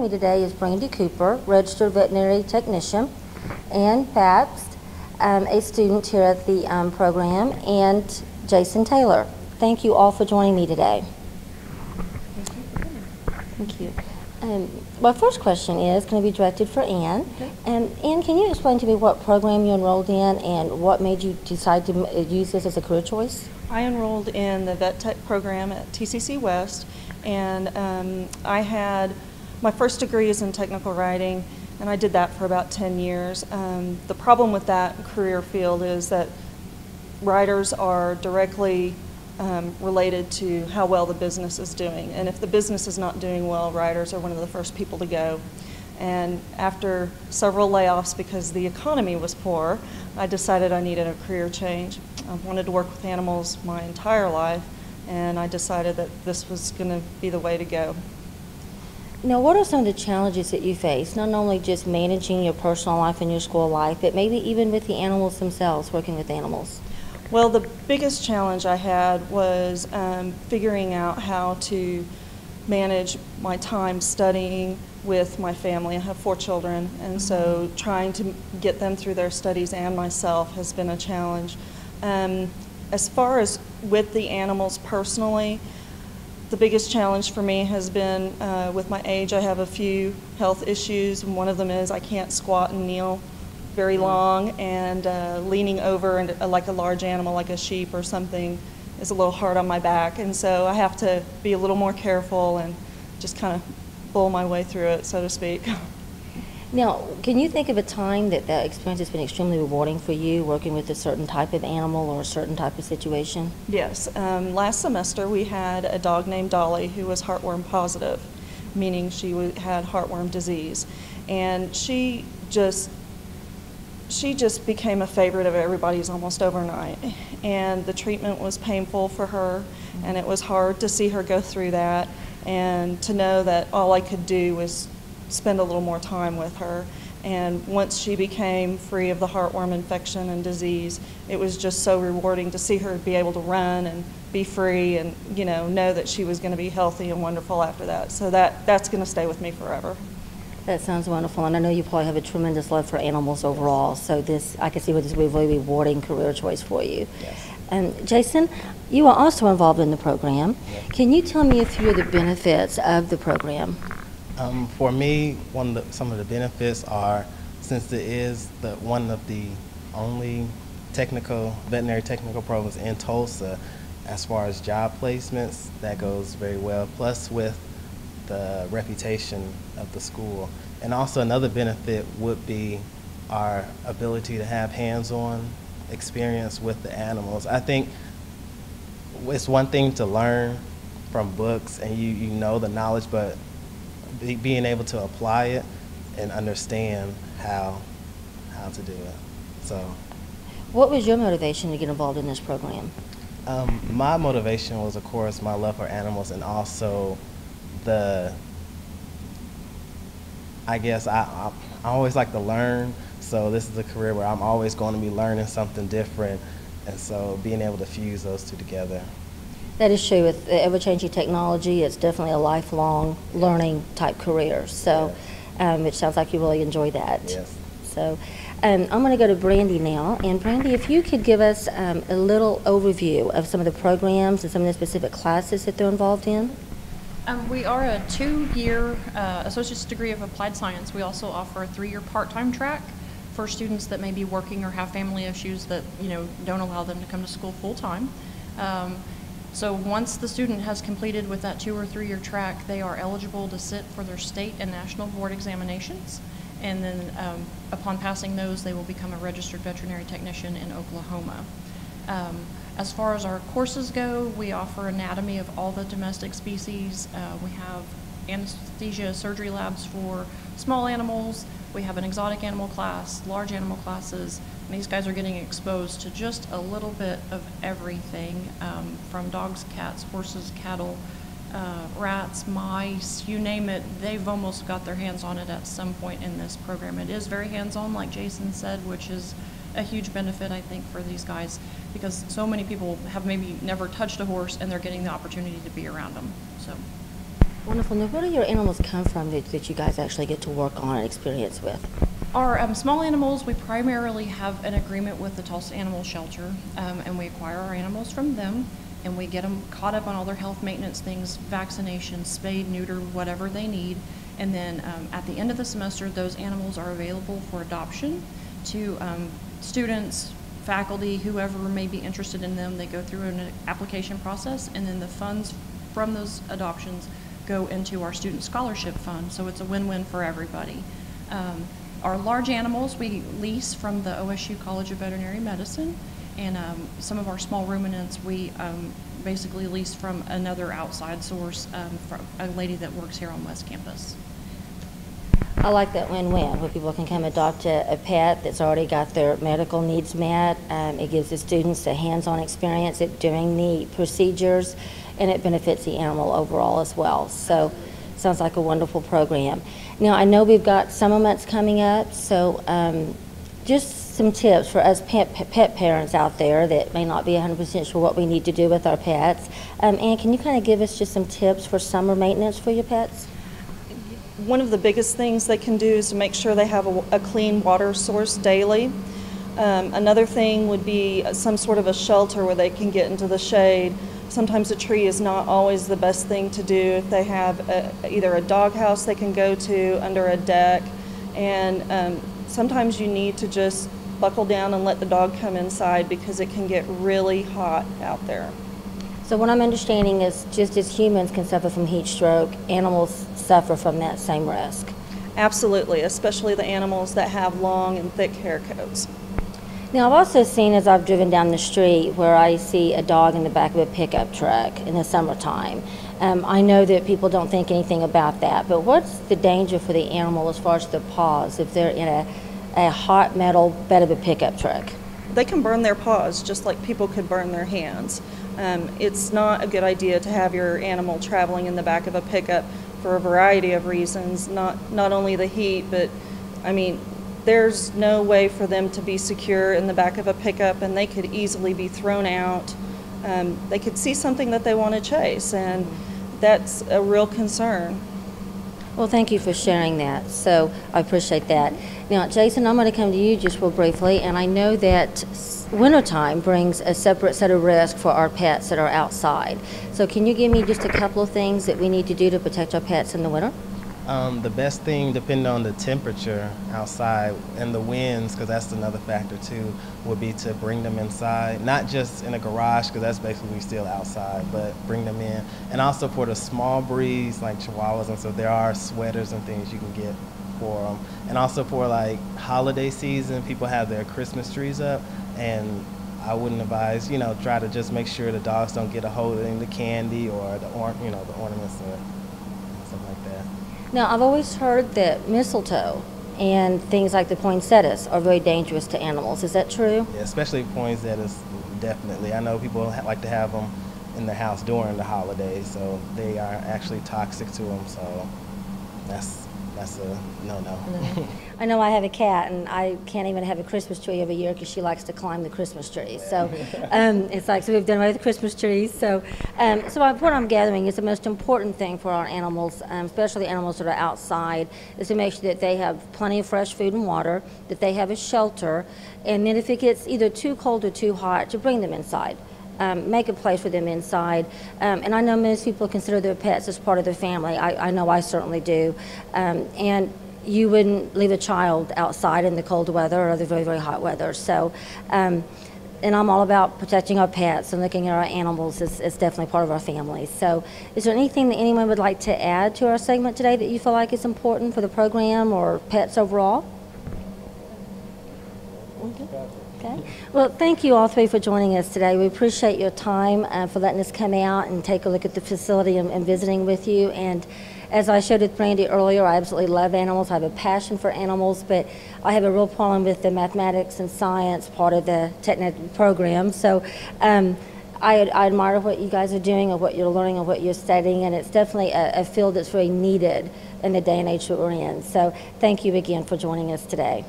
me today is Brandy Cooper, registered veterinary technician, and Pabst, a student here at the program, and Jason Taylor. Thank you all for joining me today. Thank you. My first question is going to be directed for Ann. Okay. Ann, can you explain to me what program you enrolled in and what made you decide to use this as a career choice? I enrolled in the vet tech program at TCC West, and I had my first degree is in technical writing, and I did that for about 10 years. The problem with that career field is that writers are directly related to how well the business is doing. And if the business is not doing well, writers are one of the first people to go. And after several layoffs because the economy was poor, I decided I needed a career change. I wanted to work with animals my entire life, and I decided that this was going to be the way to go. Now, what are some of the challenges that you face, not only just managing your personal life and your school life, but maybe even with the animals themselves, working with animals? Well, the biggest challenge I had was figuring out how to manage my time studying with my family. I have 4 children, and so trying to get them through their studies and myself has been a challenge. As far as with the animals personally, the biggest challenge for me has been with my age. I have a few health issues, and one of them is I can't squat and kneel very long, and leaning over and like a large animal like a sheep or something is a little hard on my back, and so I have to be a little more careful and just kind of bull my way through it, so to speak. Now, can you think of a time that that experience has been extremely rewarding for you, working with a certain type of animal or a certain type of situation? Yes. Last semester we had a dog named Dolly who was heartworm positive, meaning she had heartworm disease, and she just became a favorite of everybody's almost overnight. And the treatment was painful for her, and it was hard to see her go through that, and to know that all I could do was spend a little more time with her. And once she became free of the heartworm infection and disease, it was just so rewarding to see her be able to run and be free, and know that she was going to be healthy and wonderful after that. So that's going to stay with me forever. That sounds wonderful, and I know you probably have a tremendous love for animals overall, so I can see what this will be a really rewarding career choice for you. Yes. Jason, you are also involved in the program. Yes. Can you tell me a few of the benefits of the program? For me, some of the benefits are, since it is one of the only veterinary technical programs in Tulsa, as far as job placements, that goes very well, plus with the reputation of the school. And also another benefit would be our ability to have hands-on experience with the animals. I think it's one thing to learn from books and you know the knowledge, but being able to apply it and understand how to do it. So, what was your motivation to get involved in this program? My motivation was, of course, my love for animals, and also I guess I always like to learn, so this is a career where I'm always going to be learning something different, and so being able to fuse those two together. That is true. With ever-changing technology, it's definitely a lifelong learning type career, so it sounds like you really enjoy that. Yes. So I'm going to go to Brandy now, and Brandy, if you could give us a little overview of some of the programs and some of the specific classes that they're involved in. We are a 2-year associate's degree of applied science. We also offer a 3-year part-time track for students that may be working or have family issues that don't allow them to come to school full-time. So once the student has completed with that 2 or 3 year track, they are eligible to sit for their state and national board examinations, and then upon passing those, they will become a registered veterinary technician in Oklahoma. As far as our courses go, we offer anatomy of all the domestic species. We have anesthesia surgery labs for small animals. We have an exotic animal class, large animal classes. And these guys are getting exposed to just a little bit of everything, from dogs, cats, horses, cattle, rats, mice, you name it. They've almost got their hands on it at some point in this program. It is very hands-on, like Jason said, which is a huge benefit, I think, for these guys, because so many people have maybe never touched a horse and they're getting the opportunity to be around them. So. Wonderful. Now, where do your animals come from that you guys actually get to work on and experience with? Our small animals, we primarily have an agreement with the Tulsa Animal Shelter, and we acquire our animals from them, and we get them caught up on all their health maintenance things, vaccinations, spayed, neuter, whatever they need. And then at the end of the semester, those animals are available for adoption to students, faculty, whoever may be interested in them. They go through an application process, and then the funds from those adoptions go into our student scholarship fund, so it's a win-win for everybody. Our large animals we lease from the OSU College of Veterinary Medicine, and some of our small ruminants we basically lease from another outside source, from a lady that works here on West Campus. I like that win-win, where people can come adopt a pet that's already got their medical needs met. It gives the students a hands-on experience at doing the procedures, and it benefits the animal overall as well. So, sounds like a wonderful program. Now, I know we've got summer months coming up, so just some tips for us pet parents out there that may not be 100% sure what we need to do with our pets. Ann, can you kind of give us just some tips for summer maintenance for your pets? One of the biggest things they can do is to make sure they have a clean water source daily. Another thing would be some sort of a shelter where they can get into the shade. Sometimes a tree is not always the best thing to do. If they have either a doghouse they can go to under a deck, and sometimes you need to just buckle down and let the dog come inside because it can get really hot out there. So what I'm understanding is just as humans can suffer from heat stroke, animals suffer from that same risk. Absolutely, especially the animals that have long and thick hair coats. Now, I've also seen as I've driven down the street where I see a dog in the back of a pickup truck in the summertime. I know that people don't think anything about that, but what's the danger for the animal as far as the paws if they're in a hot metal bed of a pickup truck? They can burn their paws just like people could burn their hands. It's not a good idea to have your animal traveling in the back of a pickup for a variety of reasons, not only the heat, but I mean, there's no way for them to be secure in the back of a pickup, and they could easily be thrown out. They could see something that they want to chase, and that's a real concern. Well, thank you for sharing that. So I appreciate that. Now, Jason, I'm going to come to you just real briefly, and I know that wintertime brings a separate set of risks for our pets that are outside. So can you give me just a couple of things that we need to do to protect our pets in the winter? The best thing, depending on the temperature outside and the winds, because that's another factor too, would be to bring them inside, not just in a garage, because that's basically still outside, but bring them in. And also for the small breeds, like Chihuahuas and so, there are sweaters and things you can get for them. And also for like holiday season, people have their Christmas trees up, and I wouldn't advise, try to just make sure the dogs don't get a hold of the candy or the ornaments or something like that. Now, I've always heard that mistletoe and things like the poinsettias are very dangerous to animals. Is that true? Yeah, especially poinsettias, definitely. I know people like to have them in their house during the holidays, so they are actually toxic to them, so that's a no-no. I know I have a cat, and I can't even have a Christmas tree every year because she likes to climb the Christmas tree. So it's like, so we've done away with the Christmas trees. So what I'm gathering is the most important thing for our animals, especially animals that are outside, is to make sure that they have plenty of fresh food and water, that they have a shelter, and then if it gets either too cold or too hot, to bring them inside. Make a place for them inside. And I know most people consider their pets as part of their family. I know I certainly do. And you wouldn't leave a child outside in the cold weather or the very, very hot weather. So, and I'm all about protecting our pets and looking at our animals. It's definitely part of our family. So is there anything that anyone would like to add to our segment today that you feel like is important for the program or pets overall? Okay. Well, thank you all three for joining us today. We appreciate your time for letting us come out and take a look at the facility and visiting with you. And as I showed with Brandy earlier, I absolutely love animals. I have a passion for animals, but I have a real problem with the mathematics and science part of the technical program. So I admire what you guys are doing and what you're learning and what you're studying, and it's definitely a field that's very needed in the day and age that we're in. So thank you again for joining us today.